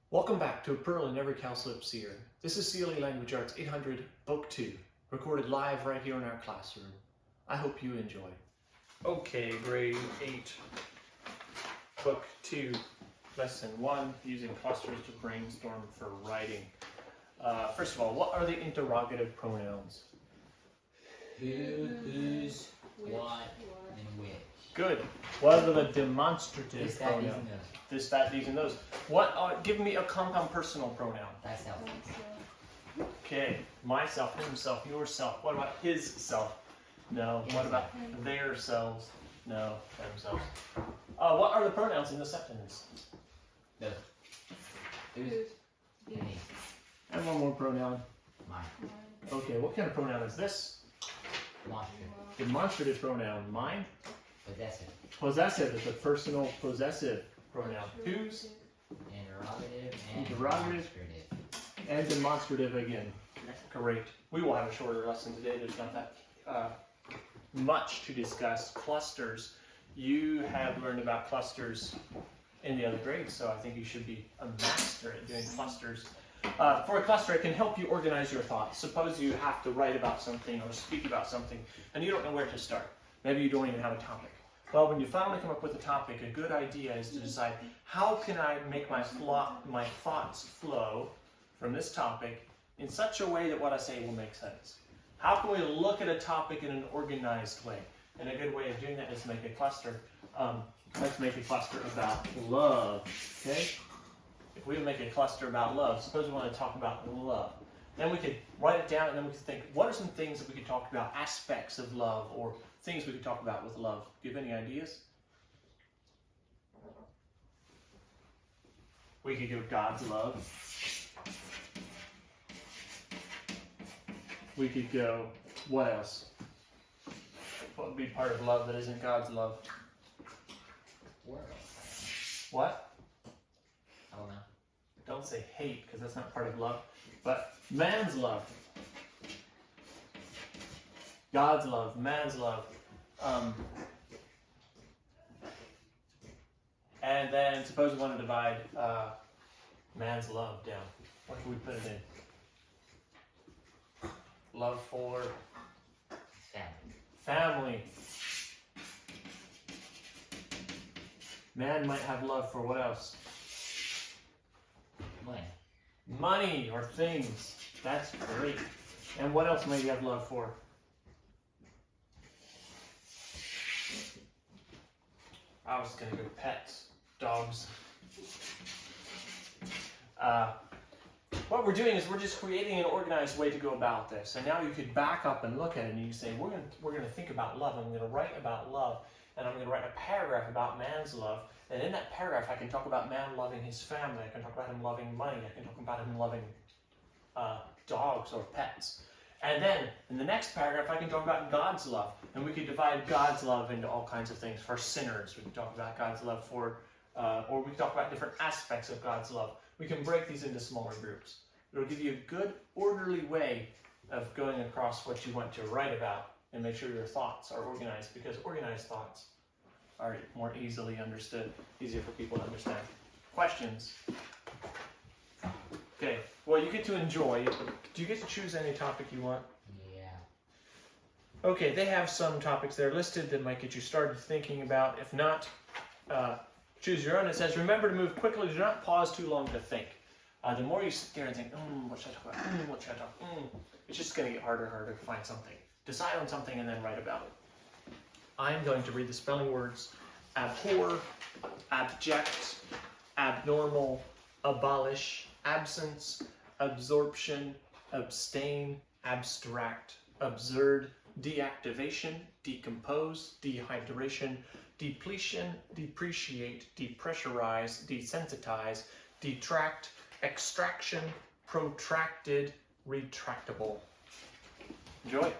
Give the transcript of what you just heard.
Welcome back to A Pearl in Every Cowslip Seer. This is CLE Language Arts 800, Book 2, recorded live right here in our classroom. I hope you enjoy. Okay, grade 8, Book 2, Lesson 1, using clusters to brainstorm for writing. First of all, what are the interrogative pronouns? Who, whose, what, and which. Good. What are the demonstrative This, that, these, pronouns? and those. This, that, these, and those. What are, give me a compound personal pronoun. Thyself. Okay, myself, himself, yourself. What about his self? No. What about their selves? No, themselves. What are the pronouns in the sentence? Those. Whose, and these. And one more pronoun. Mine. Okay, what kind of pronoun is this? Demonstrative. Demonstrative pronoun. Mine? Possessive. Possessive is a personal possessive pronoun. Whose? Interrogative and Interrogative. demonstrative. And demonstrative again. Great. We will have a shorter lesson today. There's not that much to discuss. Clusters. You have learned about clusters in the other grades, so I think you should be a master at doing clusters. For a cluster, it can help you organize your thoughts. Suppose you have to write about something or speak about something, and you don't know where to start. Maybe you don't even have a topic. Well, when you finally come up with a topic, a good idea is to decide, how can I make my thoughts flow from this topic in such a way that what I say will make sense? How can we look at a topic in an organized way? And a good way of doing that is to make a cluster. Let's make a cluster about love, okay? If we make a cluster about love, suppose we want to talk about love. Then we could write it down and then we could think, what are some things that we could talk about, aspects of love, or things we could talk about with love? Do you have any ideas? We could go God's love. We could go, what else? What would be part of love that isn't God's love? World. What? I don't know. Don't say hate, because that's not part of love. But man's love. God's love, man's love. And then suppose we want to divide man's love down. What can we put it in? Love for Family. family. Man might have love for what else? Money. Money or things. That's great. And what else might you have love for? I was going to go pets, dogs. What we're doing is we're just creating an organized way to go about this. And now you could back up and look at it and you say, we're going to think about love. I'm going to write about love. And I'm going to write a paragraph about man's love. And in that paragraph, I can talk about man loving his family. I can talk about him loving money. I can talk about him loving dogs or pets. And then, in the next paragraph, I can talk about God's love. And we could divide God's love into all kinds of things. For sinners, we can talk about God's love for, or we can talk about different aspects of God's love. We can break these into smaller groups. It'll give you a good, orderly way of going across what you want to write about and make sure your thoughts are organized, because organized thoughts are more easily understood, easier for people to understand. Questions? Okay, well, you get to enjoy. Do you get to choose any topic you want? Yeah. Okay, they have some topics there listed that might get you started thinking about. If not, choose your own. It says, remember to move quickly. Do not pause too long to think. The more you sit there and think, what should I talk about? What should I talk about? It's just going to get harder and harder to find something. Decide on something and then write about it. I'm going to read the spelling words: abhor, abject, abnormal, abolish, absence, absorption, abstain, abstract, absurd, deactivation, decompose, dehydration, depletion, depreciate, depressurize, desensitize, detract, extraction, protracted, retractable. Enjoy.